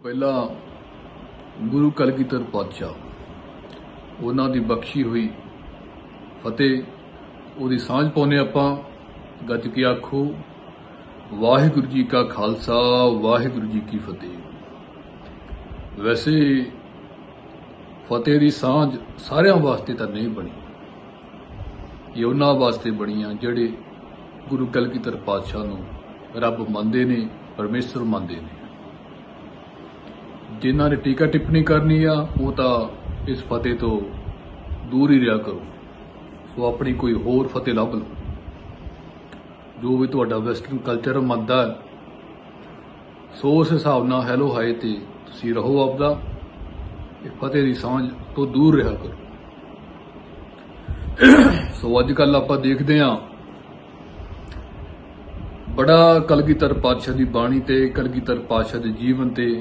पहला गुरु कलगीधर पातशाह उन्हां दी बख्शी हुई फतेह उहदी सांझ पाउने आपां। गज के आखो वाहिगुरू जी का खालसा वाहिगुरू जी की फतेह। वैसे फतेह दी सांझ सारियां वास्ते तां नहीं बनी, ये उन्हां वास्ते बनी आ जिहड़े गुरु कलगीधर पातशाह नूं रब मनदे ने, परमेश्वर मनदे ने। जिन्हां ने टीका टिप्पणी करनी आ वो तां इस फतेह तो दूर ही रहा करो, सो अपनी कोई होर फतेह लभ लो। जो भी तुहाडा वैसटर्न कल्चर मनदा है सो उस हिसाब नाल हैलो हाय ते तुसीं रहो आपदा, फतेह दी सांझ तो दूर रहा करो। सो अजकल आपां देखदे हां बड़ा कलगीधर पातशाह दी बाणी ते कलगीधर पातशाह दे जीवन ते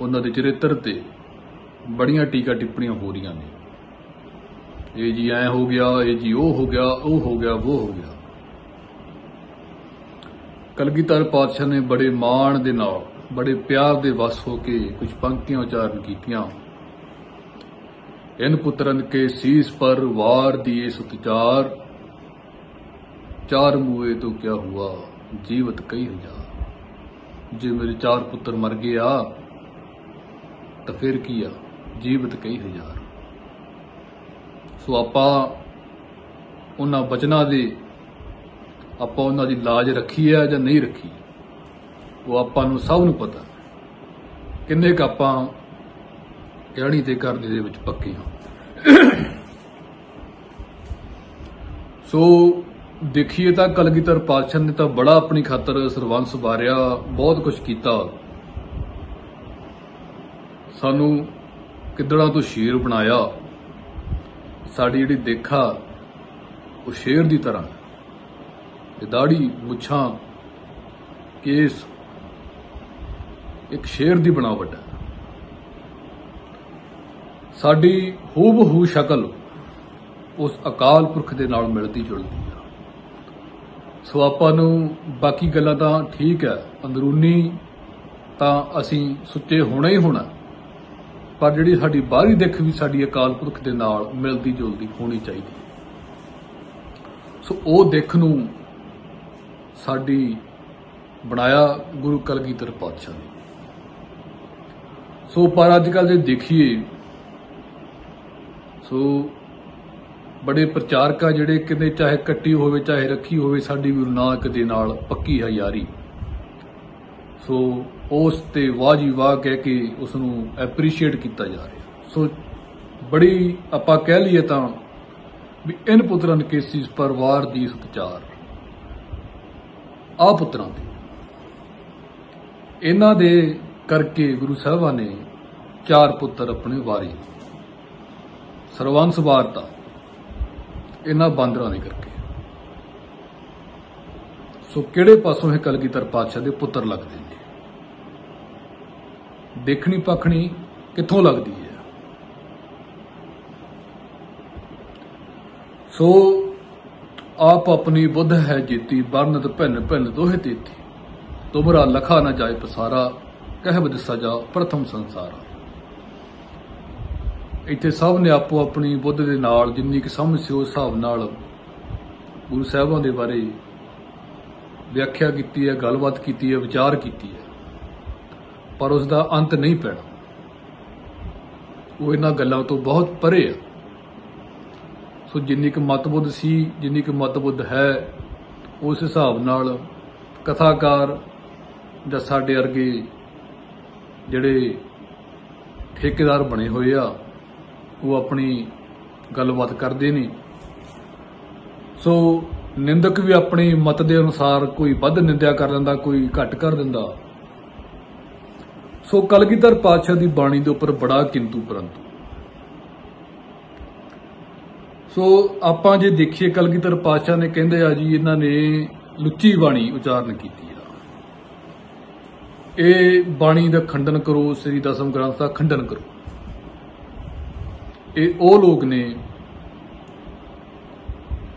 उन्हां दे चरित्र ते बड़ियां टीका टिप्पणियां हो रही ने। ये जी ऐ हो गया, ये जी वो हो गया, वो हो गया, वो हो गया। कलगीधर पातशाह ने बड़े माण दे नाल बड़े प्यार दे वस होके कुछ पंक्तियां उचारण कीतियां। इन पुत्रन के शीस पर वार दिए सुतचार, चार मुए तो क्या हुआ जीवत कई हजार। जे मेरे चार पुत्र मर गया तो फिर की आ, जीवत कई हजार। सो आपां उन्हां बचनां दे आपां उन्हां दी लाज रखी है जां नहीं रखी, वो आपां नूं सब नूं पता। किन्ने क आपां कहणी ते करने दे विच पक्के हां। सो देखिए तां कलगीधर पातशाह ने तां बड़ा अपनी खातर सरबंस वारिया, बहुत कुछ कीता। सानू किदड़ा तो शेर बनाया, साड़ी जिहड़ी देखा वो शेर दी तरह, दाढ़ी मुछां केस एक शेर दी बनावट है। साडी हूबहू शक्ल उस अकाल पुरख दे नाल मिलदी जुलदी है। सो आपां नूं बाकी गल्लां तां ठीक है, अंदरूनी तां असीं सुच्चे होना ही होना, पर जिहड़ी साडी बाहरी दिख भी साडी अकाल पुरख दे नाल मिलदी जुलदी होनी चाहिए। सो वो दिख नूं साडी बनाया गुरु कलगीधर पातशाह ने। सो पर अजकल जे देखिए सो बड़े प्रचारक जिहड़े किते चाहे कट्टी होवे चाहे रखी होवे साडी गुरु नानक दे नाल पक्की है यारी। सो उस ते वाह जी वाह कह के उसनूं एप्रीशिएट किया जा रहा। सो बड़ी आपां कह लीए तां भी इन पुत्रन के सीस पर वार दी सुतचार, आ पुत्रां दे इन्हां दे करके गुरु साहिबां ने चार पुत्र अपने वारे, सरबंस वारता इन्हां बांदरां दे करके। सो किहड़े पासों है कलगीधर पातशाह दे पुत्र लगदे ने, देखनी पखनी कित्थों लगदी है। सो आप अपनी बुद्ध है जीती, बरनत भिन्न भिन्न दोहे तेती। तुमरा लखा न जाए पसारा, कह बद सजा प्रथम संसारा। इत्थे सब ने आपो अपनी बुद्ध दे नाल जिन्नी कि समझ सी उस हिसाब नाल गुरु साहिबां दे बारे व्याख्या की है, गलबात की है, विचार की है, पर उसका अंत नहीं पैना। वो इन्हां गल्लां तो बहुत परे है। सो जिन्नी कि मतबुद्ध सी, जिन्नी कि मतबुद्ध है, उस हिसाब नाल कथाकार जां साडे वर्गे जिहड़े ठेकेदार बने हुए आ वो अपनी गलबात करते ने। सो निंदक भी अपनी मत के अनुसार कोई वध निंदा कर दिंदा, कोई घट कर दिंदा। सो कलगीधर पातशाह की बाणी के उपर बड़ा किंतु परंतु। सो आपां जे देखिए कलगीधर पातशाह ने कहंदे आ जी इन्हां ने लुच्ची बाणी उचारण की। ये बाणी का खंडन करो, श्री दसम ग्रंथ का खंडन करो। ये वो लोग ने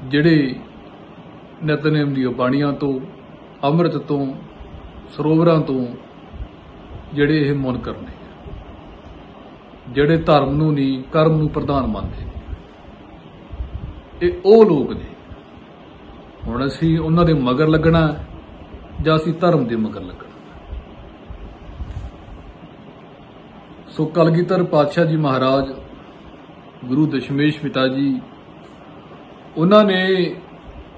जिहड़े नितनेम दी बाणियां तो, अमृत तो, सरोवरां तो ਜਿਹੜੇ ਇਹ ਮੁਨਕਰ ਨੇ, ਜਿਹੜੇ ਧਰਮ ਨੂੰ ਨਹੀਂ ਕਰਮ ਨੂੰ ਪ੍ਰਧਾਨ ਮੰਨਦੇ ਨੇ, ਇਹ ਉਹ ਲੋਕ ਨੇ। ਹੁਣ ਅਸੀਂ ਉਹਨਾਂ ਦੇ ਮਗਰ ਲੱਗਣਾ ਜਾਂ ਅਸੀਂ ਧਰਮ ਦੇ ਮਗਰ ਲੱਗਣਾ? ਸੋ ਕਲਗੀਧਰ ਪਾਤਸ਼ਾਹ ਜੀ ਮਹਾਰਾਜ ਗੁਰੂ ਦਸ਼ਮੇਸ਼ ਪਿਤਾ ਜੀ, ਉਹਨਾਂ ਨੇ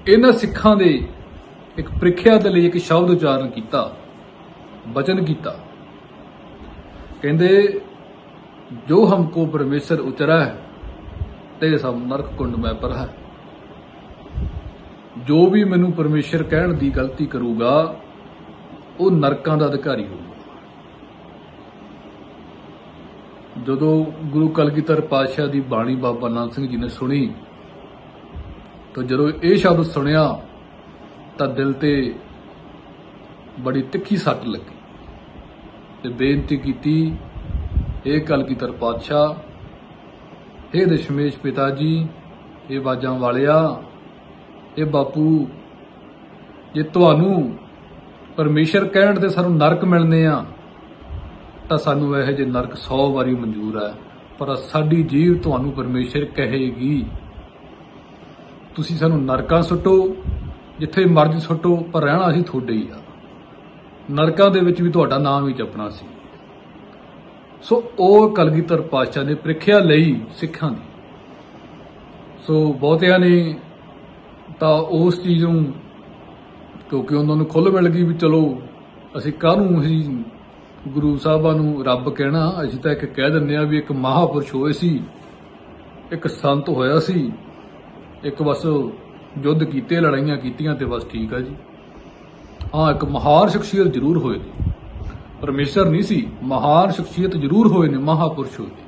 ਇਹਨਾਂ ਸਿੱਖਾਂ ਦੇ ਇੱਕ ਪ੍ਰੀਖਿਆ ਦੇ ਲਈ ਇੱਕ ਸ਼ਬਦ ਉਚਾਰਨ ਕੀਤਾ, ਬਚਨ ਕੀਤਾ। ਕਹਿੰਦੇ ਜੋ ਹਮਕੋ ਪਰਮੇਸ਼ਰ ਉਚਰਾ ਹੈ ਤੇ ਸਭ ਨਰਕ ਕੁੰਡ ਮੈਂ ਪਰ ਹੈ। ਜੋ ਵੀ ਮੈਨੂੰ ਪਰਮੇਸ਼ਰ ਕਹਿਣ ਦੀ ਗਲਤੀ ਕਰੂਗਾ ਉਹ ਨਰਕਾਂ ਦਾ ਅਧਿਕਾਰੀ ਹੋਊਗਾ। ਜਦੋਂ ਗੁਰੂ ਕਲਗੀਧਰ ਪਾਤਸ਼ਾਹ ਦੀ ਬਾਣੀ ਬਾਬਾ ਨਾਨਕ ਸਿੰਘ ਜੀ ਨੇ ਸੁਣੀ ਤਾਂ ਜਦੋਂ ਇਹ ਸ਼ਬਦ ਸੁਣਿਆ ਤਾਂ ਦਿਲ ਤੇ ਬੜੀ ਤਿੱਖੀ ਸੱਟ ਲੱਗੀ ਤੇ ਬੇਨਤੀ ਕੀਤੀ, ਇਹ ਕਲਗੀਧਰ ਪਾਤਸ਼ਾਹ, ਇਹ ਦਸ਼ਮੇਸ਼ ਪਿਤਾ ਜੀ, ਇਹ ਬਾਜਾਂ ਵਾਲਿਆ, ਇਹ ਬਾਪੂ, ਜੇ ਤੁਹਾਨੂੰ ਪਰਮੇਸ਼ਰ ਕਹਿਣ ਤੇ ਸਾਨੂੰ ਨਰਕ ਮਿਲਨੇ ਆ ਤਾਂ ਸਾਨੂੰ ਇਹੋ ਜਿਹੇ ਨਰਕ 100 ਵਾਰੀ ਮਨਜ਼ੂਰ ਹੈ, ਪਰ ਸਾਡੀ ਜੀਵ ਤੁਹਾਨੂੰ ਪਰਮੇਸ਼ਰ ਕਹੇਗੀ ਤੁਸੀਂ ਸਾਨੂੰ ਨਰਕਾਂ ਸੁੱਟੋ, ਜਿੱਥੇ ਮਰਜ਼ੀ ਸੁੱਟੋ, ਪਰ ਰਹਿਣਾ ਅਸੀਂ ਤੁਹਾਡੇ ਹੀ ਆ। ਨਰਕਾਂ ਦੇ ਵਿੱਚ ਵੀ ਤੁਹਾਡਾ ਨਾਮ ਹੀ ਜਪਣਾ ਸੀ। ਸੋ ਉਹ ਕਲਗੀਧਰ ਪਾਤਸ਼ਾਹ ਨੇ ਪ੍ਰੀਖਿਆ ਲਈ ਸਿੱਖਾਂ ਦੀ। ਸੋ ਬਹੁਤਿਆਂ ਨੇ ਤਾਂ ਉਸ ਚੀਜ਼ ਨੂੰ, ਕਿਉਂਕਿ ਉਹਨਾਂ ਨੂੰ ਖੁੱਲ੍ਹ ਮਿਲ ਗਈ ਵੀ ਚਲੋ ਅਸੀਂ ਕਾਹਨੂੰ ਅਸੀਂ ਗੁਰੂ ਸਾਹਿਬਾਂ ਨੂੰ ਰੱਬ ਕਹਿਣਾ, ਅਸੀਂ ਤਾਂ ਇੱਕ ਕਹਿ ਦਿੰਦੇ ਹਾਂ ਵੀ ਇੱਕ ਮਹਾਂਪੁਰਸ਼ ਹੋਏ ਸੀ, ਇੱਕ ਸੰਤ ਹੋਇਆ ਸੀ, ਇੱਕ ਬਸ ਯੁੱਧ ਕੀਤੇ, ਲੜਾਈਆਂ ਕੀਤੀਆਂ ਤੇ ਬਸ ਠੀਕ ਆ ਜੀ। ਹਾਂ, ਇੱਕ ਮਹਾਨ ਸ਼ਖਸੀਅਤ ਜ਼ਰੂਰ ਹੋਏ ਨੇ, ਪਰਮੇਸ਼ਰ ਨਹੀਂ ਸੀ, ਮਹਾਨ ਸ਼ਖਸੀਅਤ ਜ਼ਰੂਰ ਹੋਏ ਨੇ, ਮਹਾਂਪੁਰਸ਼ ਹੋਏ ਨੇ।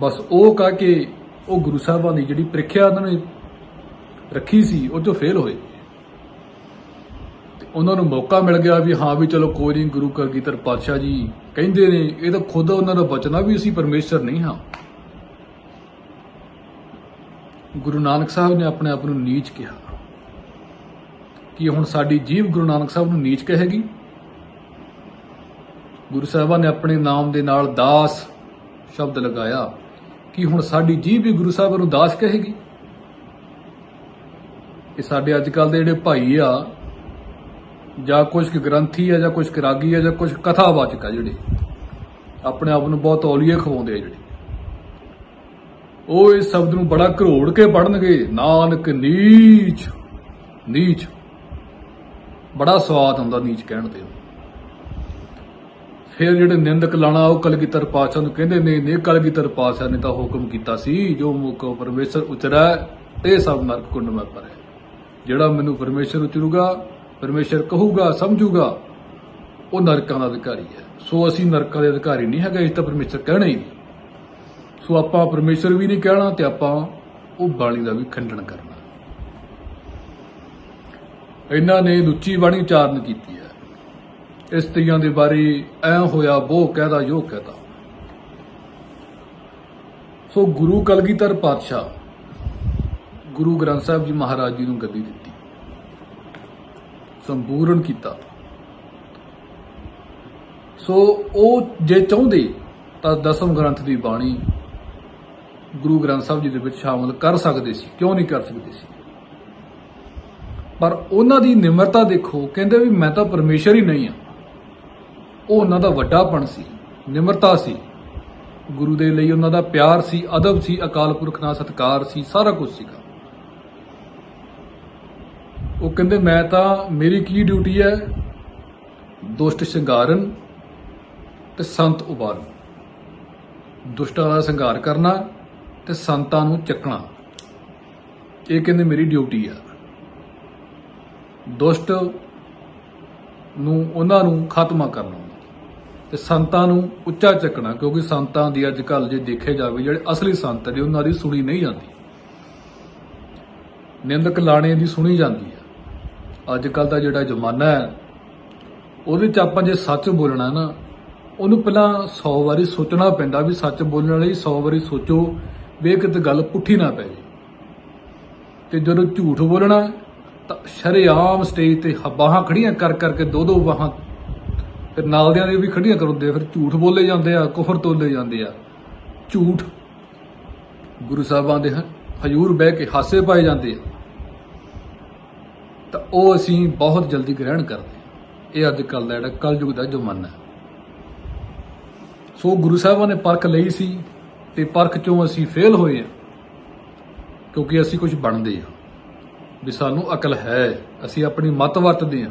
ਬਸ ਉਹ ਕਹਿ ਕੇ ਉਹ ਗੁਰੂ ਸਾਹਿਬਾਂ ਦੀ ਜਿਹੜੀ ਪ੍ਰੀਖਿਆ ਉਹਨਾਂ ਨੇ ਰੱਖੀ ਸੀ ਉਹ 'ਚੋਂ ਫੇਲ ਹੋਏ ਤੇ ਉਹਨਾਂ ਨੂੰ ਮੌਕਾ ਮਿਲ ਗਿਆ ਵੀ ਹਾਂ ਵੀ ਚਲੋ ਕੋਈ ਨਹੀਂ, ਗੁਰੂ ਕਲਗੀਧਰ ਪਾਤਸ਼ਾਹ ਜੀ ਕਹਿੰਦੇ ਨੇ, ਇਹ ਤਾਂ ਖੁਦ ਉਹਨਾਂ ਦਾ ਬਚਨਾ ਵੀ ਅਸੀਂ ਪਰਮੇਸ਼ਰ ਨਹੀਂ ਹਾਂ। ਗੁਰੂ ਨਾਨਕ ਸਾਹਿਬ ਨੇ ਆਪਣੇ ਆਪ ਨੂੰ ਨੀਚ ਕਿਹਾ ਕਿ ਹੁਣ ਸਾਡੀ ਜੀਵ ਗੁਰੂ ਨਾਨਕ ਸਾਹਿਬ ਨੂੰ ਨੀਚ ਕਹੇਗੀ? ਗੁਰੂ ਸਾਹਿਬਾਂ ਨੇ ਆਪਣੇ ਨਾਮ ਦੇ ਨਾਲ ਦਾਸ ਸ਼ਬਦ ਲਗਾਇਆ ਕਿ ਹੁਣ ਸਾਡੀ ਜੀਵ ਵੀ ਗੁਰੂ ਸਾਹਿਬਾਂ ਨੂੰ ਦਾਸ ਕਹੇਗੀ? ਇਹ ਸਾਡੇ ਅੱਜ ਕੱਲ ਦੇ ਜਿਹੜੇ ਭਾਈ ਆ, ਜਾਂ ਕੁਝ ਗ੍ਰੰਥੀ ਆ, ਜਾਂ ਕੁਝ ਰਾਗੀ ਆ, ਜਾਂ ਕੁਝ ਕਥਾਵਾਚਕ ਆ, ਜਿਹੜੇ ਆਪਣੇ ਆਪ ਨੂੰ ਬਹੁਤ ਔਲੀਏ ਖਵਾਉਂਦੇ ਆ, ਜਿਹੜੇ ਉਹ ਇਸ ਸ਼ਬਦ ਨੂੰ ਬੜਾ ਘਰੋੜ ਕੇ ਪੜ੍ਹਨਗੇ, ਨਾਨਕ ਨੀਚ। ਨੀਚ ਬੜਾ ਸਵਾਦ ਆਉਂਦਾ ਨੀਚ ਕਹਿਣ ਤੇ। ਫਿਰ ਜਿਹੜੇ ਨਿੰਦਕ ਲਾਣਾ ਉਹ ਕਲਗੀਧਰ ਪਾਤਸ਼ਾਹ ਨੂੰ ਕਹਿੰਦੇ ਨੇ ਕਲਗੀਧਰ ਪਾਤਸ਼ਾਹ ਨੇ ਤਾਂ ਹੁਕਮ ਕੀਤਾ ਸੀ, ਜੋ ਮੁਕੋ ਪਰਮੇਸ਼ਰ ਉਚਰੈ ਤੇ ਸਭ ਨਰਕ ਕੁੰਡ ਮੈਂ ਪਰੈ। ਜਿਹੜਾ ਮੈਨੂੰ ਪਰਮੇਸ਼ਰ ਉਚਰੂਗਾ, ਪਰਮੇਸ਼ਰ ਕਹੂਗਾ, ਸਮਝੂਗਾ, ਉਹ ਨਰਕਾਂ ਦਾ ਅਧਿਕਾਰੀ ਹੈ। ਸੋ ਅਸੀਂ ਨਰਕਾਂ ਦੇ ਅਧਿਕਾਰੀ ਨਹੀਂ ਹੈਗੇ, ਅਸੀਂ ਤਾਂ ਪਰਮੇਸ਼ਰ ਕਹਿਣਾ ਹੀ ਨਹੀਂ। ਸੋ ਆਪਾਂ ਪਰਮੇਸ਼ਰ ਵੀ ਨਹੀਂ ਕਹਿਣਾ ਤੇ ਆਪਾਂ ਉਹ ਬਾਣੀ ਦਾ ਵੀ ਖੰਡਨ ਕਰਨਾ। ਇਹਨਾਂ ਨੇ ਲੁੱਚੀ ਬਾਣੀ ਉਚਾਰਨ ਕੀਤੀ ਹੈ। ਇਸਤਰੀਆਂ ਦੇ ਬਾਰੇ ਐ ਹੋਇਆ, ਉਹ ਕਹਿਦਾ, ਜੋ ਕਹਿਦਾ। ਸੋ ਗੁਰੂ ਕਲਗੀਧਰ ਪਾਤਸ਼ਾਹ, ਗੁਰੂ ਗ੍ਰੰਥ ਸਾਹਿਬ ਜੀ ਮਹਾਰਾਜ ਜੀ ਨੂੰ ਗੱਦੀ ਦਿੱਤੀ, ਸੰਪੂਰਨ ਕੀਤਾ। ਸੋ ਉਹ ਜੇ ਚਾਹੁੰਦੇ ਤਾਂ ਦਸਮ ਗ੍ਰੰਥ ਦੀ ਬਾਣੀ ਗੁਰੂ ਗ੍ਰੰਥ ਸਾਹਿਬ ਜੀ ਦੇ ਵਿੱਚ ਸ਼ਾਮਲ ਕਰ ਸਕਦੇ ਸੀ, ਕਿਉਂ ਨਹੀਂ ਕਰ ਸਕਦੇ ਸੀ? ਪਰ ਉਹਨਾਂ ਦੀ ਨਿਮਰਤਾ ਦੇਖੋ, ਕਹਿੰਦੇ ਵੀ ਮੈਂ ਤਾਂ ਪਰਮੇਸ਼ਰ ਹੀ ਨਹੀਂ ਹਾਂ। ਉਹ ਉਹਨਾਂ ਦਾ ਵੱਡਾਪਣ ਸੀ, ਨਿਮਰਤਾ ਸੀ, ਗੁਰੂ ਦੇ ਲਈ ਉਹਨਾਂ ਦਾ ਪਿਆਰ ਸੀ, ਅਦਬ ਸੀ, ਅਕਾਲ ਪੁਰਖ ਨਾਲ ਸਤਿਕਾਰ ਸੀ, ਸਾਰਾ ਕੁਝ ਸੀਗਾ। ਉਹ ਕਹਿੰਦੇ ਮੈਂ ਤਾਂ, ਮੇਰੀ ਕੀ ਡਿਊਟੀ ਹੈ? ਦੁਸ਼ਟ ਸ਼ਿੰਗਾਰਨ ਤੇ ਸੰਤ ਉਬਾਰਨ। ਦੁਸ਼ਟਾਂ ਦਾ ਸੰਘਾਰ ਕਰਨਾ ਤੇ ਸੰਤਾਂ ਨੂੰ ਚੱਕਣਾ, ਇਹ ਕਹਿੰਦੇ ਮੇਰੀ ਡਿਊਟੀ ਆ। ਦੁਸ਼ਟ ਨੂੰ, ਉਹਨਾਂ ਨੂੰ ਖਾਤਮਾ ਕਰਨਾ ਤੇ ਸੰਤਾਂ ਨੂੰ ਉੱਚਾ ਚੱਕਣਾ, ਕਿਉਂਕਿ ਸੰਤਾਂ ਦੀ ਅੱਜ ਕੱਲ੍ਹ ਜੇ ਦੇਖਿਆ ਜਾਵੇ ਜਿਹੜੇ ਅਸਲੀ ਸੰਤ ਨੇ ਉਹਨਾਂ ਦੀ ਸੁਣੀ ਨਹੀਂ ਜਾਂਦੀ, ਨਿੰਦਕ ਲਾਣੇ ਦੀ ਸੁਣੀ ਜਾਂਦੀ ਹੈ। ਅੱਜ ਕੱਲ੍ਹ ਦਾ ਜਿਹੜਾ ਜ਼ਮਾਨਾ ਹੈ ਉਹਦੇ 'ਚ ਆਪਾਂ ਜੇ ਸੱਚ ਬੋਲਣਾ ਨਾ, ਉਹਨੂੰ ਪਹਿਲਾਂ 100 ਵਾਰੀ ਸੋਚਣਾ ਪੈਂਦਾ ਵੀ ਸੱਚ ਬੋਲਣ ਲਈ 100 ਵਾਰੀ ਸੋਚੋ ਵੀ ਕਿਤੇ ਗੱਲ ਪੁੱਠੀ ਨਾ ਪੈ ਜਾਵੇ। ਤੇ ਜਦੋਂ ਝੂਠ ਬੋਲਣਾ ਤਾਂ ਸ਼ਰੇਆਮ ਸਟੇਜ ਤੇ ਬਾਹਾਂ ਖੜੀਆਂ ਕਰ ਕਰਕੇ, ਦੋ ਬਾਹਾਂ फिर नालदियां दी भी खड़ियां कराउंदे आ, फिर झूठ बोले जाते आ, कुफर तोले जाते आ, झूठ गुरु साहिबां दे हजूर बह के हासे पाए जाते आ, तो वह असीं बहुत जल्दी ग्रहण करते। ये अजकल का जिहड़ा कलयुग का जमाना है। सो गुरु साहिबां ने परख लई सी ते परख चों असीं फेल होए आ, क्योंकि असीं कुछ बनदे आ भी सानू अकल है, असीं अपनी मत वरतदे आ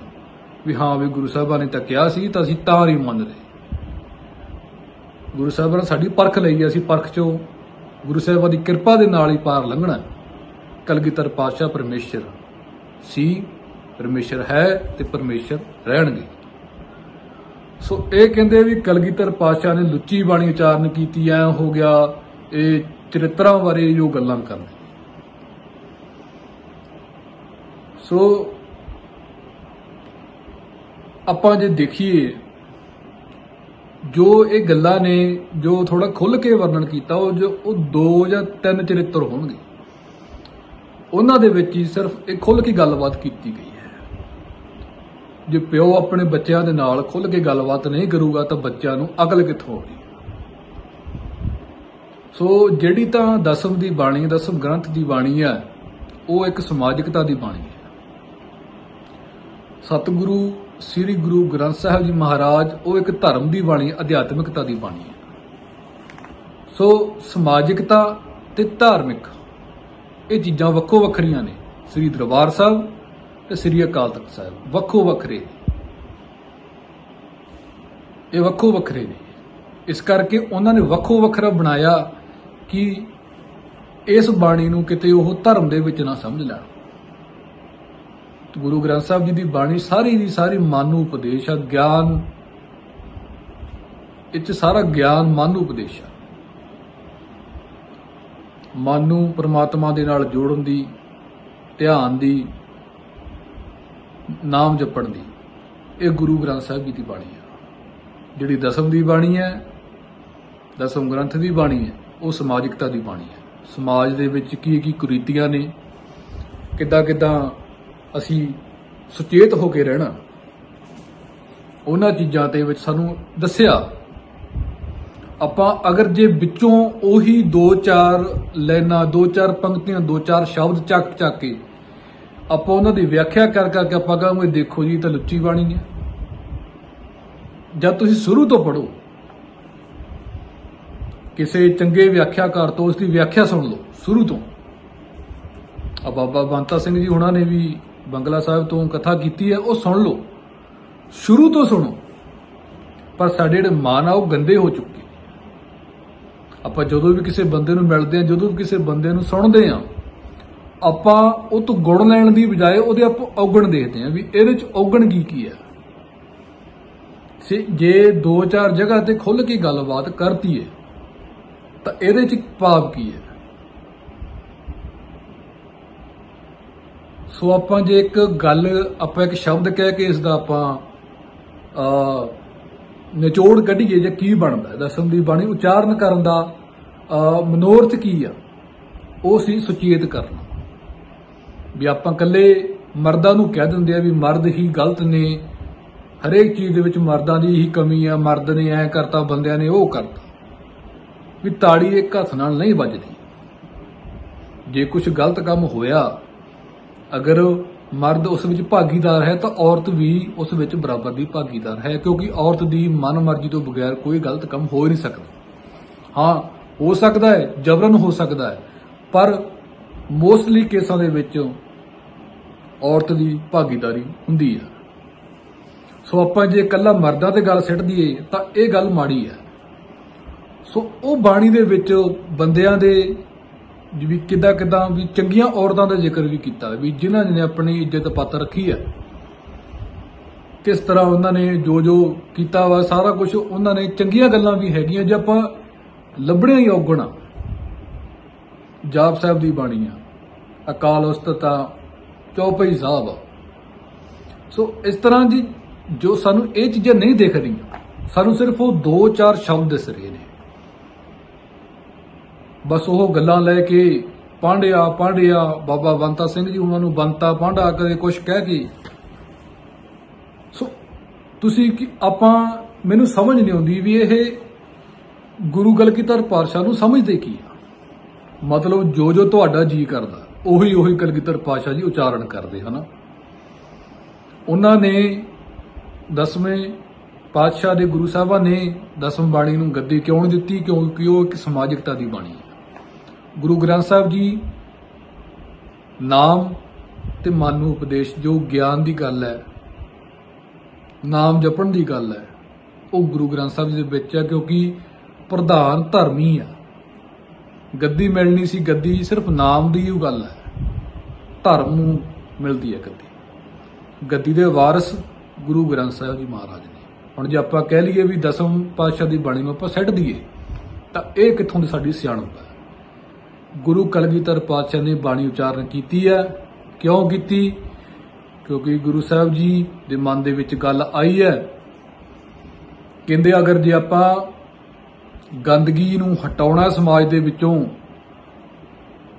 भी हाँ भी गुरु साहिबां ने तां कहा सी तां असीं तां नहीं मंन रहे। गुरु साहिबां ने साडी परख लई, असीं परख चों गुरु साहिबां दी किरपा दे नाल ही पार लंघना। कलगीधर पातशाह परमेश्वर सी, परमेश्वर है ते परमेश्वर रहणगे। सो ये कहंदे भी कलगीधर पातशाह ने लुच्ची बाणी उचारण कीती, ऐ हो गया, ये चरित्रां बारे जो गल्लां करदे। सो आपां जे देखिए जो ये गल्लां ने जो थोड़ा खुल के वर्णन किया, वो 2 या 3 चरित्र होणगे, उन्हां दे विच ही सिर्फ एक खुल के गलबात की गई है। जो प्यो अपने बच्चों के नाल खुल के गलबात नहीं करूगा तो बच्चों नूं अकल कित्थों होगी। सो जिहड़ी तां दसम की बाणी, दसम ग्रंथ की बाणी है, वो एक समाजिकता की बाणी है। सतगुरु श्री गुरु ग्रंथ साहिब जी महाराज वो एक धर्म की बाणी, अध्यात्मिकता की बाणी है। सो समाजिकता ते धार्मिक ये चीज़ां वक्खो वखरियां ने। श्री दरबार साहब ते श्री अकाल तख्त साहब वक्खो वखरे, ये वक्खो वखरे ने। इस करके उन्होंने वक्खो वखरा बनाया कि इस बाणी नूं किते ओह धर्म दे विच ना समझ लैण। गुरु ग्रंथ साहब जी की बाणी सारी दी सारी मानू उपदेश है, ज्ञान इच सारा ज्ञान मानू उपदेश है। मानू परमात्मा दे नाल जोड़न दी, ध्यान दी, नाम जपण दी, ये गुरु ग्रंथ साहब जी की बाणी है। जिहड़ी दसम की बाणी है, दसम ग्रंथ की बाणी है, वो समाजिकता की बाणी है। समाज दे विच की कुरीतियां ने, किद्दां किद्दां असी सुचेत होकर रहना, उन्हां चीज़ां ते विच सानू दस्सिया। आपां अगर जे विचों उही 2-4 लाइनां, 2-4 पंक्तियां, 2-4 शब्द चक के आपां उन्हां दी व्याख्या कर करके आपां कहांगे देखो जी तां लुच्ची बाणी है। जब तुसीं शुरू तो पढ़ो, किसी चंगे व्याख्याकार तो उसकी व्याख्या सुन लो शुरू तो। बाबा बंता सिंह जी हुणां ने भी बंगला साहिब तो कथा की है, वो सुन लो, शुरू तो सुनो। पर साडे जिहड़े मन आ गंदे हो चुके। आपां जदों भी किसी बंदे नूं मिलदे आ, जदों भी किसी बंदे नूं सुणदे आ, आपां उह तों गुण लैण दी बजाय उहदे आपां औगण देखदे आ भी इहदे च औगण की है। जे 2-4 जगह ते खुल के गलबात करती है तो इहदे च भाव की है। सो आपां जे एक गल, आपां एक शब्द कह के इसका आपां निचोड़ कढ़ीए जां की बनदा, दसम दी बाणी उचारण करन दा मनोरथ की आ, वो सी सुचेत करना। भी आपां कल्ले मर्दां नूं कह दिंदे आ भी मर्द ही गलत ने, हरेक चीज़ दे विच मर्दां दी ही कमी आ, मर्द ने ऐ करता, बंदियां ने वो करता। भी ताड़ी एक हथ नाल नहीं वजदी। जे कुछ गलत काम होया, अगर मर्द उस विच भागीदार है तो औरत भी उस विच बराबर की भागीदार है, क्योंकि औरत की मन मर्जी तो बगैर कोई गलत काम हो ही नहीं सकता। हाँ हो सकता है, जबरन हो सकता है, पर मोस्टली केसां दे विच औरत की भागीदारी हुंदी है। सो आपां जे कल्ला मर्दां ते गल सिੱਟ दईए तां इह गल माड़ी है। सो वो बाणी दे विच बंदियां दे भी किद्दां किद्दां भी चंगियां औरतां दा जिक्र भी कीता भी जिन्हां ने अपनी इज्जत पत रखी है, किस तरह उन्होंने जो कीता वा सारा कुछ उन्होंने चंगियां गल्लां भी हैगियां जे आपां लभणियां ही औगण आ। जाप साहब की बाणी आ, अकाल उस्ताद चौपाई साहब आ। सो इस तरह की जो सानू ये चीज़ां नहीं दिख रही, सानू सिर्फ वो 2-4 शब्द दिस रहे हैं। बस वो गल्लां लैके पांडिया पांडिया बाबा बंता सिंह जी उन्होंने बंता पांडा कदे कुछ कह के। सो ਤੁਸੀਂ ਆਪਾਂ ਮੈਨੂੰ ਸਮਝ ਨਹੀਂ ਆਉਂਦੀ ਵੀ ਇਹ ਗੁਰੂ ਕਲਗੀਧਰ ਪਾਤਸ਼ਾਹ ਨੂੰ ਸਮਝਦੇ ਕੀ ਆ। ਮਤਲਬ ਜੋ ਜੋ ਤੁਹਾਡਾ ਜੀ ਕਰਦਾ ਉਹੀ ਕਲਗੀਧਰ ਪਾਤਸ਼ਾਹ ਜੀ ਉਚਾਰਨ ਕਰਦੇ ਹਨ। ਉਹਨਾਂ ਨੇ 10ਵੇਂ ਪਾਤਸ਼ਾਹ ਦੇ ਗੁਰੂ ਸਾਹਿਬਾਨ ਨੇ 10ਵੀਂ ਬਾਣੀ ਨੂੰ ਗੱਦੀ ਕਿਉਂ ਨਹੀਂ ਦਿੱਤੀ? ਕਿਉਂਕਿ ਉਹ ਇੱਕ ਸਮਾਜਿਕਤਾ ਦੀ ਬਾਣੀ ਹੈ। ਗੁਰੂ ਗ੍ਰੰਥ ਸਾਹਿਬ ਜੀ ਨਾਮ ਤੇ ਮਨ ਨੂੰ ਉਪਦੇਸ਼, ਜੋ ਗਿਆਨ ਦੀ ਗੱਲ ਹੈ, ਨਾਮ ਜਪਣ ਦੀ ਗੱਲ ਹੈ, ਉਹ ਗੁਰੂ ਗ੍ਰੰਥ ਸਾਹਿਬ ਜੀ ਦੇ ਵਿੱਚ ਹੈ। ਕਿਉਂਕਿ ਪ੍ਰਧਾਨ ਧਰਮ ਹੀ ਆ। ਗੱਦੀ ਮਿਲਣੀ ਸੀ, ਗੱਦੀ ਸਿਰਫ ਨਾਮ ਦੀ ਹੀ ਗੱਲ ਹੈ, ਧਰਮ ਨੂੰ ਮਿਲਦੀ ਹੈ ਗੱਦੀ। ਗੱਦੀ ਦੇ ਵਾਰਿਸ ਗੁਰੂ ਗ੍ਰੰਥ ਸਾਹਿਬ ਜੀ ਮਹਾਰਾਜ ਨੇ। ਹੁਣ ਜੇ ਆਪਾਂ ਕਹਿ ਲਈਏ ਵੀ 10ਵੇਂ ਪਾਤਸ਼ਾਹ ਦੀ ਬਾਣੀ ਨੂੰ ਆਪਾਂ ਛੱਡ ਦਈਏ ਤਾਂ ਇਹ ਕਿੱਥੋਂ ਦੀ ਸਾਡੀ ਸਿਆਣਪ ਹੈ। ਗੁਰੂ ਕਲਗੀਧਰ ਪਾਤਸ਼ਾਹ ਨੇ ਬਾਣੀ ਉਚਾਰਨ ਕੀਤੀ ਹੈ। ਕਿਉਂ ਕੀਤੀ? ਕਿਉਂਕਿ ਗੁਰੂ ਸਾਹਿਬ ਜੀ ਦੇ ਮਨ ਦੇ ਵਿੱਚ ਗੱਲ ਆਈ ਹੈ। ਕਹਿੰਦੇ ਅਗਰ ਜੇ ਆਪਾਂ ਗੰਦਗੀ ਨੂੰ ਹਟਾਉਣਾ ਸਮਾਜ ਦੇ ਵਿੱਚੋਂ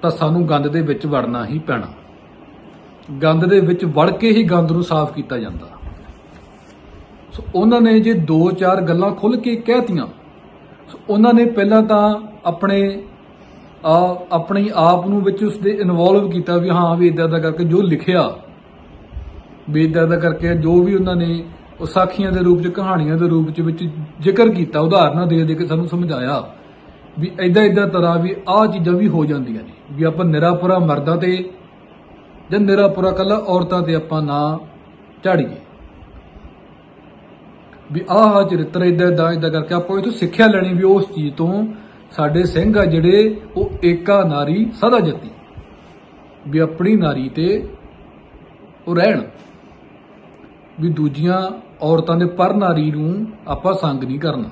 ਤਾਂ ਸਾਨੂੰ ਗੰਦ ਦੇ ਵਿੱਚ ਵੜਨਾ ਹੀ ਪੈਣਾ। ਗੰਦ ਦੇ ਵਿੱਚ ਵੜ ਕੇ ਹੀ ਗੰਦ ਨੂੰ ਸਾਫ਼ ਕੀਤਾ ਜਾਂਦਾ। ਸੋ ਉਹਨਾਂ ਨੇ ਜੇ 2-4 ਗੱਲਾਂ ਖੁੱਲ੍ਹ ਕੇ ਕਹਿਤੀਆਂ, ਸੋ ਉਹਨਾਂ ਨੇ ਪਹਿਲਾਂ ਤਾਂ ਆਪਣੀ ਆਪ ਨੂੰ ਵਿੱਚ ਉਸਦੇ ਇਨਵੋਲਵ ਕੀਤਾ ਵੀ ਹਾਂ ਵੀ ਇਦਾਂ ਦਾ ਕਰਕੇ ਜੋ ਲਿਖਿਆ, ਵੀ ਇਦਾਂ ਦਾ ਕਰਕੇ ਜੋ ਵੀ ਉਹਨਾਂ ਨੇ ਉਹ ਸਾਖੀਆਂ ਦੇ ਰੂਪ 'ਚ, ਕਹਾਣੀਆਂ ਦੇ ਰੂਪ 'ਚ ਵਿੱਚ ਜ਼ਿਕਰ ਕੀਤਾ, ਉਦਾਹਰਨਾਂ ਦੇ ਕੇ ਸਾਨੂੰ ਸਮਝਾਇਆ ਵੀ ਇਦਾਂ ਤਰ੍ਹਾਂ ਵੀ ਆਹ ਚੀਜ਼ਾਂ ਵੀ ਹੋ ਜਾਂਦੀਆਂ ਨੇ। ਵੀ ਆਪਾਂ ਨਿਰਾਪੁਰਾ ਮਰਦਾਂ ਤੇ ਜਾਂ ਨਿਰਾਪੁਰਾ ਕੱਲਾ ਔਰਤਾਂ ਤੇ ਆਪਾਂ ਨਾ ਝਾੜੀਏ, ਵੀ ਆਹ ਚਰਿੱਤਰ ਇਦਾਂ ਕਰਕੇ ਆਪਾਂ ਇਹ ਤੋਂ ਸਿੱਖਿਆ ਲੈਣੀ ਵੀ ਉਸ ਚੀਜ਼ ਤੋਂ ਸਾਡੇ ਸਿੰਘ ਆ ਜਿਹੜੇ ਉਹ ਏਕਾ ਨਾਰੀ ਸਦਾ ਜਤੀ, ਵੀ ਆਪਣੀ ਨਾਰੀ ਤੇ ਉਹ ਰਹਿਣ, ਵੀ ਦੂਜੀਆਂ ਔਰਤਾਂ ਦੇ ਪਰ ਨਾਰੀ ਨੂੰ ਆਪਾਂ ਸੰਗ ਨਹੀਂ ਕਰਨਾ।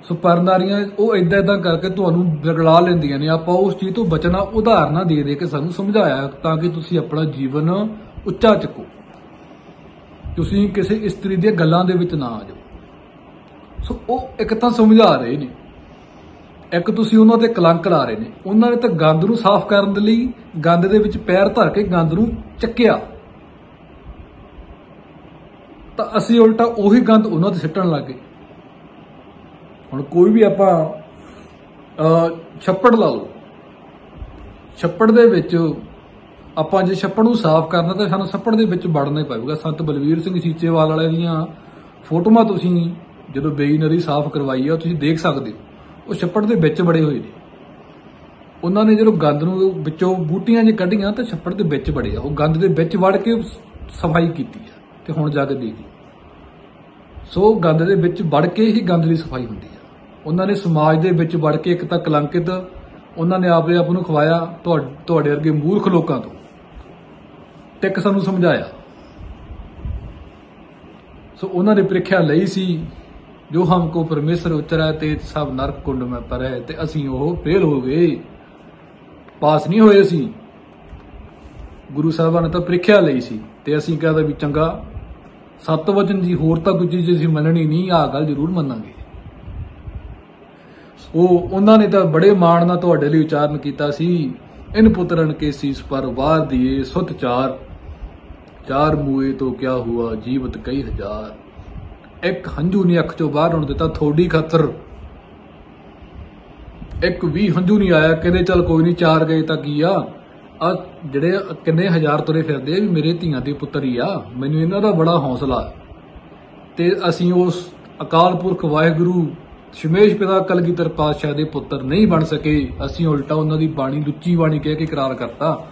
ਸੋ ਪਰ ਨਾਰੀਆਂ ਉਹ ਇਦਾਂ ਕਰਕੇ ਤੁਹਾਨੂੰ ਵਿਗੜਾ ਲੈਂਦੀਆਂ ਨੇ। ਆਪਾਂ ਉਸ ਚੀਜ਼ ਤੋਂ ਬਚਣਾ ਉਦਾਹਰਨਾਂ ਦੇ ਕੇ ਸਾਨੂੰ ਸਮਝਾਇਆ ਤਾਂ ਕਿ ਤੁਸੀਂ ਆਪਣਾ ਜੀਵਨ ਉੱਚਾ ਚੱਕੋ, ਤੁਸੀਂ ਕਿਸੇ ਇਸਤਰੀ ਦੀਆਂ ਗੱਲਾਂ ਦੇ ਵਿੱਚ ਨਾ ਆ ਜਾਓ। ਸੋ ਉਹ ਇੱਕ ਤਾਂ ਸਮਝਾ ਰਹੇ ਨੇ, ਇੱਕ ਤੁਸੀਂ ਉਹਨਾਂ ਤੇ ਕਲੰਕ ਲਾ ਰਹੇ ਨੇ। ਉਹਨਾਂ ਨੇ ਤਾਂ ਗੰਦ ਨੂੰ ਸਾਫ਼ ਕਰਨ ਦੇ ਲਈ ਗੰਦ ਦੇ ਵਿੱਚ ਪੈਰ ਧਰ ਕੇ ਗੰਦ ਨੂੰ ਚੱਕਿਆ, ਤਾਂ ਅਸੀਂ ਉਲਟਾ ਉਹੀ ਗੰਦ ਉਹਨਾਂ ਤੇ ਸਿੱਟਣ ਲੱਗ ਗਏ। ਹੁਣ ਕੋਈ ਵੀ ਆਪਾਂ ਛੱਪੜ ਲਾ ਲਓ, ਛੱਪੜ ਦੇ ਵਿੱਚ ਆਪਾਂ ਜੇ ਛੱਪੜ ਨੂੰ ਸਾਫ਼ ਕਰਨਾ ਤਾਂ ਸਾਨੂੰ ਛੱਪੜ ਦੇ ਵਿੱਚ ਵੜਨਾ ਹੀ ਪਵੇਗਾ। ਸੰਤ ਬਲਵੀਰ ਸਿੰਘ ਸੀਚੇਵਾਲ ਵਾਲੇ ਦੀਆਂ ਫੋਟੋਆਂ ਤੁਸੀਂ ਜਦੋਂ ਬੇਈਨਰੀ ਸਾਫ਼ ਕਰਵਾਈ ਆ ਤੁਸੀਂ ਦੇਖ ਸਕਦੇ ਹੋ, ਉਹ ਛੱਪੜ ਦੇ ਵਿੱਚ ਵੜੇ ਹੋਏ ਨੇ। ਉਹਨਾਂ ਨੇ ਜਦੋਂ ਗੰਦ ਨੂੰ ਵਿੱਚੋਂ ਬੂਟੀਆਂ ਜੇ ਕੱਢੀਆਂ ਤਾਂ ਛੱਪੜ ਦੇ ਵਿੱਚ ਵੜੇ ਆ, ਉਹ ਗੰਦ ਦੇ ਵਿੱਚ ਵੜ ਕੇ ਸਫਾਈ ਕੀਤੀ ਆ। ਤੇ ਹੁਣ ਜਾ ਕੇ ਦੇਖੀ, ਸੋ ਗੰਦ ਦੇ ਵਿੱਚ ਵੜ ਕੇ ਹੀ ਗੰਦ ਦੀ ਸਫਾਈ ਹੁੰਦੀ ਆ। ਉਹਨਾਂ ਨੇ ਸਮਾਜ ਦੇ ਵਿੱਚ ਵੜ ਕੇ ਇੱਕ ਤਾਂ ਕਲੰਕਿਤ ਉਹਨਾਂ ਨੇ ਆਪਣੇ ਆਪ ਨੂੰ ਖਵਾਇਆ ਤੁਹਾਡੇ ਵਰਗੇ ਮੂਰਖ ਲੋਕਾਂ ਤੋਂ, ਤੇ ਇੱਕ ਸਾਨੂੰ ਸਮਝਾਇਆ। ਸੋ ਉਹਨਾਂ ਨੇ ਪ੍ਰੀਖਿਆ ਲਈ ਸੀ, ਜੋ ਹਮਕੋ ਪਰਮੇਸ਼ਰ ਉਚਰਾ ਤੇ ਸਭ ਨਰਕ ਕੁੰਡ ਮੈਂ ਪਰੈ, ਤੇ ਅਸੀਂ ਉਹ ਫੇਲ ਹੋ ਗਏ, ਪਾਸ ਨਹੀਂ ਹੋਏ। ਅਸੀਂ ਗੁਰੂ ਸਾਹਿਬਾਨ ਨੇ ਤਾਂ ਪ੍ਰੀਖਿਆ ਲਈ ਸੀ ਤੇ ਅਸੀਂ ਕਹਿੰਦਾ ਵੀ ਚੰਗਾ ਸਤ ਵਚਨ ਜੀ, ਹੋਰ ਤਾਂ ਕੋਈ ਚੀਜ਼ ਅਸੀਂ ਮੰਨਣੀ ਨਹੀਂ, ਆਹ ਗੱਲ ਜ਼ਰੂਰ ਮੰਨਾਂਗੇ। ਉਹਨਾਂ ਨੇ ਤਾਂ ਬੜੇ ਮਾਣ ਨਾਲ ਤੁਹਾਡੇ ਲਈ ਉਚਾਰਨ ਕੀਤਾ ਸੀ, ਇਨ ਪੁੱਤਰਨ ਕੇ ਸੀਸ ਪਰ ਵਾਰ ਦੀਏ ਸੁਤ ਚਾਰ ਮੂਏ ਤੋਂ ਕਿਆ ਹੁਆ ਜੀਵਤ ਕਈ ਹਜ਼ਾਰ। ਇੱਕ ਹੰਝੂ ਨਹੀਂ ਅੱਖ ਚੋਂ ਬਾਹਰ ਹੋਣ ਦਿੱਤਾ ਥੋੜੀ ਖਾਤਰ, ਇੱਕ ਵੀ ਹੰਝੂ ਨਹੀਂ ਆਇਆ। ਕਹਿੰਦੇ ਚੱਲ ਕੋਈ ਨਹੀਂ, 4 ਗਏ ਤਾਂ ਕੀ ਆ, ਆ ਜਿਹੜੇ ਕਿੰਨੇ ਹਜ਼ਾਰ ਤੁਰੇ ਫਿਰਦੇ ਆ ਵੀ ਮੇਰੇ ਧੀਆਂ ਦੇ ਪੁੱਤਰ ਹੀ ਆ। ਮੈਨੂੰ ਇਹਨਾਂ ਦਾ ਬੜਾ ਹੌਸਲਾ, ਤੇ ਅਸੀਂ ਉਸ ਅਕਾਲ ਪੁਰਖ ਵਾਹਿਗੁਰੂ ਸ਼ਮੇਸ਼ ਪਿਤਾ ਕਲਗੀਧਰ ਪਾਤਸ਼ਾਹ ਦੇ ਪੁੱਤਰ ਨਹੀਂ ਬਣ ਸਕੇ। ਅਸੀਂ ਉਲਟਾ ਉਹਨਾਂ ਦੀ ਬਾਣੀ ਲੁੱਚੀ ਬਾਣੀ ਕਹਿ ਕੇ ਇਕਰਾਰ ਕਰਤਾ।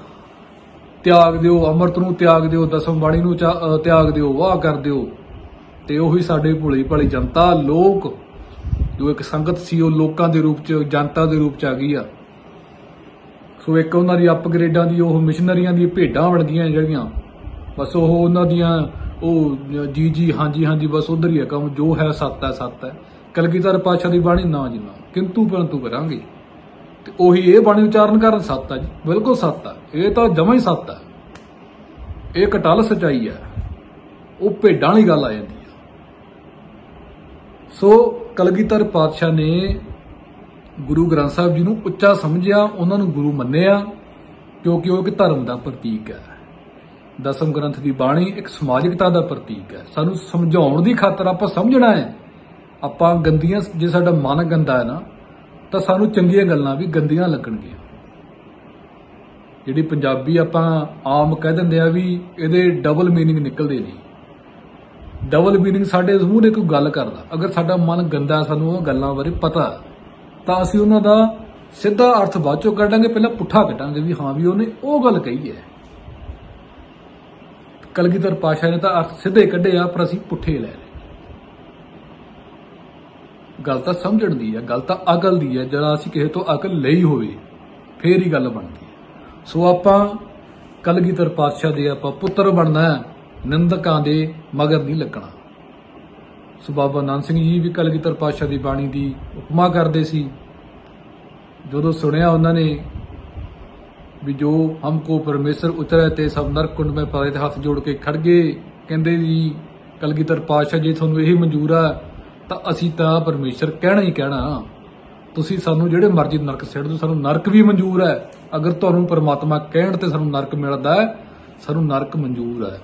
ਤਿਆਗ ਦਿਓ ਅੰਮ੍ਰਿਤ ਨੂੰ, ਤਿਆਗ ਦਿਓ 10ਵੀਂ ਬਾਣੀ ਨੂੰ, ਤਿਆਗ ਦਿਓ, ਵਾਹ ਕਰ ਦਿਓ। ਤੇ ਉਹੀ ਸਾਡੇ ਭੋਲੀ ਭਾਲੀ ਜਨਤਾ, ਲੋਕ ਜੋ ਇੱਕ ਸੰਗਤ ਸੀ, ਉਹ ਲੋਕਾਂ ਦੇ ਰੂਪ 'ਚ, ਜਨਤਾ ਦੇ ਰੂਪ 'ਚ ਆ ਗਈ ਆ। ਸੋ ਇੱਕ ਉਹਨਾਂ ਦੀ ਅਪਗ੍ਰੇਡਾਂ ਦੀ ਉਹ ਮਿਸ਼ਨਰੀਆਂ ਦੀਆਂ ਭੇਡਾਂ ਬਣ ਗਈਆਂ ਜਿਹੜੀਆਂ, ਬਸ ਉਹ ਉਹਨਾਂ ਦੀਆਂ ਉਹ ਜੀ ਹਾਂਜੀ ਬਸ ਉਧਰ ਹੀ ਹੈ ਕੰਮ, ਜੋ ਹੈ ਸੱਤ ਹੈ। ਕਲਗੀਧਰ ਪਾਤਸ਼ਾਹ ਦੀ ਬਾਣੀ ਨਾ ਜੀ ਨਾ, ਕਿੰਤੂ ਪਰੰਤੂ ਕਰਾਂਗੇ। ਤੇ ਉਹੀ ਇਹ ਬਾਣੀ ਉਚਾਰਨ ਕਰਨ ਸੱਤ ਆ ਜੀ, ਬਿਲਕੁਲ ਸੱਤ ਆ। ਇਹ ਤਾਂ ਜਮਾਂ ਹੀ ਸੱਤ ਆ, ਇਹ ਕਟਲ ਸਚਾਈ ਹੈ, ਉਹ ਭੇਡਾਂ ਵਾਲੀ ਗੱਲ ਆ ਜਾਂਦੀ ਆ। ਸੋ ਕਲਗੀਧਰ ਪਾਤਸ਼ਾਹ ਨੇ ਗੁਰੂ ਗ੍ਰੰਥ ਸਾਹਿਬ ਜੀ ਨੂੰ ਉੱਚਾ ਸਮਝਿਆ, ਉਹਨਾਂ ਨੂੰ ਗੁਰੂ ਮੰਨਿਆ, ਕਿਉਂਕਿ ਉਹ ਇੱਕ ਧਰਮ ਦਾ ਪ੍ਰਤੀਕ ਹੈ। ਦਸਮ ਗ੍ਰੰਥ ਦੀ ਬਾਣੀ ਇੱਕ ਸਮਾਜਿਕਤਾ ਦਾ ਪ੍ਰਤੀਕ ਹੈ। ਸਾਨੂੰ ਸਮਝਾਉਣ ਦੀ ਖਾਤਰ ਆਪਾਂ ਸਮਝਣਾ ਹੈ। ਆਪਾਂ ਗੰਦੀਆਂ, ਜੇ ਸਾਡਾ ਮਨ ਗੰਦਾ ਹੈ ਨਾ ਤਾਂ ਸਾਨੂੰ ਚੰਗੀਆਂ ਗੱਲਾਂ ਵੀ ਗੰਦੀਆਂ ਲੱਗਣਗੀਆਂ। ਜਿਹੜੀ ਪੰਜਾਬੀ ਆਪਾਂ ਆਮ ਕਹਿ ਦਿੰਦੇ ਆ ਵੀ ਇਹਦੇ ਡਬਲ ਮੀਨਿੰਗ ਨਿਕਲਦੇ ਨੇ। ਡਬਲ ਮੀਨਿੰਗ ਸਾਡੇ ਮੂਹਰੇ ਕੋਈ ਗੱਲ ਕਰਦਾ, ਅਗਰ ਸਾਡਾ ਮਨ ਗੰਦਾ, ਸਾਨੂੰ ਉਹ ਗੱਲਾਂ ਬਾਰੇ ਪਤਾ, ਤਾਂ ਅਸੀਂ ਉਹਨਾਂ ਦਾ ਸਿੱਧਾ ਅਰਥ ਬਾਅਦ ਚੋਂ ਕੱਢਾਂਗੇ, ਪਹਿਲਾਂ ਪੁੱਠਾ ਕੱਢਾਂਗੇ ਵੀ ਹਾਂ ਵੀ ਉਹਨੇ ਉਹ ਗੱਲ ਕਹੀ ਹੈ। ਕਲਗੀਧਰ ਪਾਤਸ਼ਾਹ ਨੇ ਤਾਂ ਅਰਥ ਸਿੱਧੇ ਕੱਢੇ ਆ, ਪਰ ਅਸੀਂ ਪੁੱਠੇ ਲੈ ਲਏ। ਗੱਲ ਤਾਂ ਸਮਝਣ ਦੀ ਹੈ, ਗੱਲ ਤਾਂ ਅਕਲ ਦੀ ਹੈ। ਜਦੋਂ ਅਸੀਂ ਕਿਸੇ ਤੋਂ ਅਕਲ ਲਈ ਹੋਵੇ ਫੇਰ ਹੀ ਗੱਲ ਬਣਦੀ ਹੈ। ਸੋ ਆਪਾਂ ਕਲਗੀਧਰ ਪਾਤਸ਼ਾਹ ਦੇ ਆਪਾਂ ਪੁੱਤਰ ਬਣਨਾ, ਨਿੰਦਕਾਂ ਦੇ ਮਗਰ ਨਹੀਂ ਲੱਗਣਾ। ਸੋ ਬਾਬਾ ਨਾਨਕ ਸਿੰਘ ਜੀ ਵੀ ਕਲਗੀਧਰ ਪਾਤਸ਼ਾਹ ਦੀ ਬਾਣੀ ਦੀ ਉਪਮਾ ਕਰਦੇ ਸੀ। ਜਦੋਂ ਸੁਣਿਆ ਉਹਨਾਂ ਨੇ ਵੀ ਜੋ ਹਮਕੋ ਪਰਮੇਸ਼ਰ ਉਤਰੈ ਤੇ ਸਭ ਨਰਕ ਕੁੰਡ ਮੈਂ ਪਾਏ, ਤੇ ਹੱਥ ਜੋੜ ਕੇ ਖੜ ਗਏ। ਕਹਿੰਦੇ ਜੀ ਕਲਗੀਧਰ ਪਾਤਸ਼ਾਹ ਜੇ ਤੁਹਾਨੂੰ ਇਹ ਮਨਜ਼ੂਰ ਆ ਤਾਂ ਅਸੀਂ ਤਾਂ ਪਰਮੇਸ਼ਰ ਕਹਿਣਾ ਹੀ ਕਹਿਣਾ। ਤੁਸੀਂ ਸਾਨੂੰ ਜਿਹੜੇ ਮਰਜ਼ੀ ਨਰਕ ਸਿੱਟ ਦਿਓ, ਸਾਨੂੰ ਨਰਕ ਵੀ ਮਨਜ਼ੂਰ ਹੈ। ਅਗਰ ਤੁਹਾਨੂੰ ਪਰਮਾਤਮਾ ਕਹਿਣ ਤੇ ਸਾਨੂੰ ਨਰਕ ਮਿਲਦਾ ਹੈ, ਸਾਨੂੰ ਨਰਕ ਮਨਜ਼ੂਰ ਹੈ।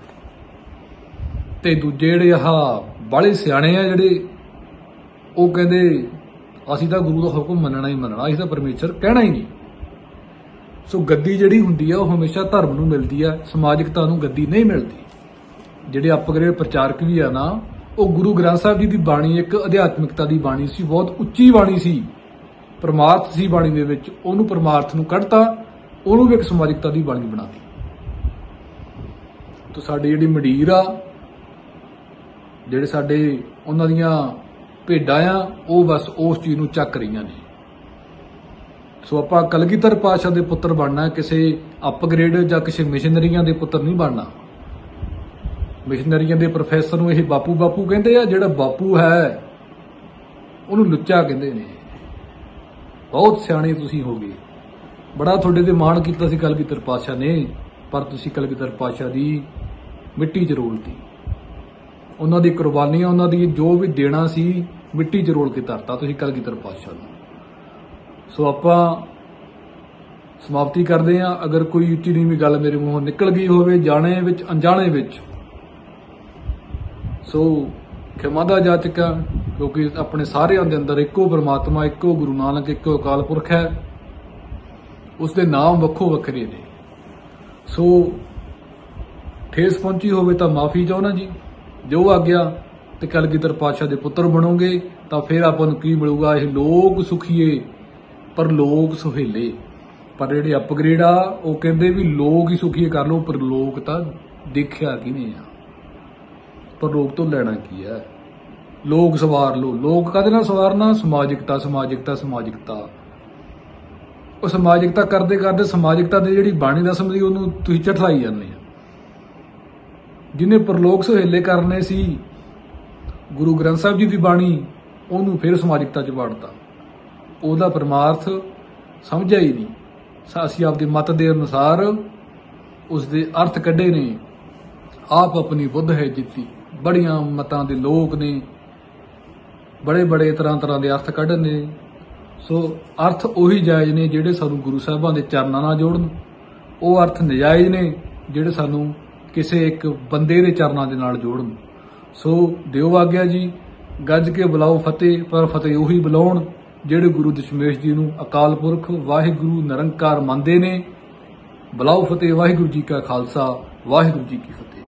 ਤੇ ਦੂਜੇ ਜਿਹੜੇ ਬਾਹਲੇ ਸਿਆਣੇ ਆ ਜਿਹੜੇ, ਉਹ ਕਹਿੰਦੇ ਅਸੀਂ ਤਾਂ ਗੁਰੂ ਦਾ ਹੁਕਮ ਮੰਨਣਾ ਹੀ ਮੰਨਣਾ, ਅਸੀਂ ਤਾਂ ਪਰਮੇਸ਼ਰ ਕਹਿਣਾ ਹੀ ਨਹੀਂ। ਸੋ ਗੱਦੀ ਜਿਹੜੀ ਹੁੰਦੀ ਆ ਉਹ ਹਮੇਸ਼ਾ ਧਰਮ ਨੂੰ ਮਿਲਦੀ ਆ, ਸਮਾਜਿਕਤਾ ਨੂੰ ਗੱਦੀ ਨਹੀਂ ਮਿਲਦੀ। ਜਿਹੜੇ ਅਪਗ੍ਰੇਡ ਪ੍ਰਚਾਰਕ ਵੀ ਆ ਨਾ, ਉਹ ਗੁਰੂ ਗ੍ਰੰਥ ਸਾਹਿਬ ਜੀ ਦੀ ਬਾਣੀ ਇੱਕ ਅਧਿਆਤਮਿਕਤਾ ਦੀ ਬਾਣੀ ਸੀ, ਬਹੁਤ ਉੱਚੀ ਬਾਣੀ ਸੀ, ਪਰਮਾਰਥ ਸੀ ਬਾਣੀ ਦੇ ਵਿੱਚ। ਉਹਨੂੰ ਪਰਮਾਰਥ ਨੂੰ ਕੱਢਤਾ, ਉਹਨੂੰ ਵੀ ਇੱਕ ਸਮਾਜਿਕਤਾ ਦੀ ਬਾਣੀ ਬਣਾਤੀ। ਤਾਂ ਸਾਡੀ ਜਿਹੜੀ ਮੰਡੀਰ ਆ, ਜਿਹੜੇ ਸਾਡੇ ਉਹਨਾਂ ਦੀਆਂ ਭੇਡਾਂ ਆ, ਉਹ ਬਸ ਉਸ ਚੀਜ਼ ਨੂੰ ਚੱਕ ਰਹੀਆਂ ਨੇ। ਸੋ ਆਪਾਂ ਕਲਗੀਧਰ ਪਾਤਸ਼ਾਹ ਦੇ ਪੁੱਤਰ ਬਣਨਾ, ਕਿਸੇ ਅਪਗ੍ਰੇਡ ਜਾਂ ਕਿਸੇ ਮਿਸ਼ਨਰੀਆਂ ਦੇ ਪੁੱਤਰ ਨਹੀਂ ਬਣਨਾ। ਮਿਸ਼ਨਰੀਆਂ ਦੇ ਪ੍ਰੋਫੈਸਰ ਨੂੰ ਇਹ ਬਾਪੂ ਬਾਪੂ ਕਹਿੰਦੇ ਆ, ਜਿਹੜਾ ਬਾਪੂ ਹੈ ਉਹਨੂੰ ਲੁੱਚਾ ਕਹਿੰਦੇ ਨੇ। ਬਹੁਤ ਸਿਆਣੇ ਤੁਸੀਂ ਹੋ ਗਏ, ਬੜਾ ਤੁਹਾਡੇ ਤੇ ਮਾਣ ਕੀਤਾ ਸੀ ਕਲਗੀਧਰ ਪਾਤਸ਼ਾਹ ਨੇ, ਪਰ ਤੁਸੀਂ ਕਲਗੀਧਰ ਪਾਤਸ਼ਾਹ ਦੀ ਮਿੱਟੀ 'ਚ ਰੋਲਤੀ। ਉਹਨਾਂ ਦੀ ਕੁਰਬਾਨੀਆਂ, ਉਹਨਾਂ ਦੀ ਜੋ ਵੀ ਦੇਣਾ ਸੀ, ਮਿੱਟੀ 'ਚ ਰੋਲ ਕੇ ਧਰਤਾ ਤੁਸੀਂ ਕਲਗੀਧਰ ਪਾਤਸ਼ਾਹ ਨੂੰ। ਸੋ ਆਪਾਂ ਸਮਾਪਤੀ ਕਰਦੇ ਹਾਂ। ਅਗਰ ਕੋਈ ਉੱਚੀ ਨੀਵੀਂ ਗੱਲ ਮੇਰੇ ਮੂੰਹੋਂ ਨਿਕਲ ਗਈ ਹੋਵੇ, ਜਾਣੇ ਵਿੱਚ ਅਣਜਾਣੇ ਵਿੱਚ, ਸੋ ਖਿਮਾ ਦਾ ਜਾਚਕ ਆ, ਕਿਉਂਕਿ ਆਪਣੇ ਸਾਰਿਆਂ ਦੇ ਅੰਦਰ ਇੱਕੋ ਪਰਮਾਤਮਾ, ਇੱਕੋ ਗੁਰੂ ਨਾਨਕ, ਇੱਕੋ ਅਕਾਲ ਪੁਰਖ ਹੈ। ਉਸਦੇ ਨਾਮ ਵੱਖੋ ਵੱਖਰੇ ਨੇ। ਸੋ ਠੇਸ ਪਹੁੰਚੀ ਹੋਵੇ ਤਾਂ ਮਾਫੀ ਚਾਹੁੰਦਾ ਜੀ। ਜੋ ਆ ਗਿਆ ਤੇ ਕਲਗੀਧਰ ਪਾਤਸ਼ਾਹ ਦੇ ਪੁੱਤਰ ਬਣੋਗੇ ਤਾਂ ਫਿਰ ਆਪਾਂ ਨੂੰ ਕੀ ਮਿਲੂਗਾ? ਇਹ ਲੋਕ ਸੁਖੀਏ ਪਰ ਲੋਕ ਸੁਹੇਲੇ। ਪਰ ਜਿਹੜੇ ਅਪਗ੍ਰੇਡ ਆ ਉਹ ਕਹਿੰਦੇ ਵੀ ਲੋਕ ਹੀ ਸੁਖੀਏ ਕਰ ਲਓ, ਪਰ ਲੋਕ ਤਾਂ ਦੇਖਿਆ ਕਿਹਨੇ ਆ? ਪਰ ਲੋਕ ਤੋਂ ਲੈਣਾ ਕੀ ਹੈ? ਲੋਕ ਸਵਾਰ ਲਓ। ਲੋਕ ਕਾਹਦੇ ਨਾਲ ਸਵਾਰਨਾ? ਸਮਾਜਿਕਤਾ, ਸਮਾਜਿਕਤਾ, ਸਮਾਜਿਕਤਾ। ਉਹ ਸਮਾਜਿਕਤਾ ਕਰਦੇ ਕਰਦੇ ਸਮਾਜਿਕਤਾ ਦੀ ਜਿਹੜੀ ਬਾਣੀ ਦਸਮ ਦੀ ਉਹਨੂੰ ਤੁਸੀਂ ਝਠਲਾਈ ਜਾਂਦੇ ਆ। ਜਿਹਨੇ ਪਰਲੋਕ ਸੁਹੇਲੇ ਕਰਨੇ ਸੀ ਗੁਰੂ ਗ੍ਰੰਥ ਸਾਹਿਬ ਜੀ ਦੀ ਬਾਣੀ, ਉਹਨੂੰ ਫਿਰ ਸਮਾਜਿਕਤਾ 'ਚ ਵਾੜਤਾ। ਉਹਦਾ ਪਰਮਾਰਥ ਸਮਝਿਆ ਹੀ ਨਹੀਂ। ਅਸੀਂ ਆਪਦੇ ਮਤ ਦੇ ਅਨੁਸਾਰ ਉਸਦੇ ਅਰਥ ਕੱਢੇ ਨੇ। ਆਪ ਆਪਣੀ ਬੁੱਧ ਹੈ ਜਿੱਤੀ। ਬੜੀਆਂ ਮਤਾਂ ਦੇ ਲੋਕ ਨੇ, ਬੜੇ ਬੜੇ ਤਰ੍ਹਾਂ ਤਰ੍ਹਾਂ ਦੇ ਅਰਥ ਕੱਢਣ ਨੇ। ਸੋ ਅਰਥ ਉਹੀ ਜਾਇਜ਼ ਨੇ ਜਿਹੜੇ ਸਾਨੂੰ ਗੁਰੂ ਸਾਹਿਬਾਂ ਦੇ ਚਰਨਾਂ ਨਾਲ ਜੋੜਨ। ਉਹ ਅਰਥ ਨਜਾਇਜ਼ ਨੇ ਜਿਹੜੇ ਸਾਨੂੰ ਕਿਸੇ ਇੱਕ ਬੰਦੇ ਦੇ ਚਰਨਾਂ ਦੇ ਨਾਲ ਜੋੜਨ। ਸੋ ਦਿਓ ਆਗਿਆ ਜੀ। ਗੱਜ ਕੇ ਬੁਲਾਓ ਫਤਿਹ, ਪਰ ਫਤਿਹ ਉਹੀ ਬੁਲਾਉਣ ਜਿਹੜੇ ਗੁਰੂ ਦਸ਼ਮੇਸ਼ ਜੀ ਨੂੰ ਅਕਾਲ ਪੁਰਖ ਵਾਹਿਗੁਰੂ ਨਿਰੰਕਾਰ ਮੰਨਦੇ ਨੇ। ਬੁਲਾਓ ਫਤਿਹ। ਵਾਹਿਗੁਰੂ ਜੀ ਕਾ ਖਾਲਸਾ, ਵਾਹਿਗੁਰੂ ਜੀ ਕੀ ਫਤਿਹ।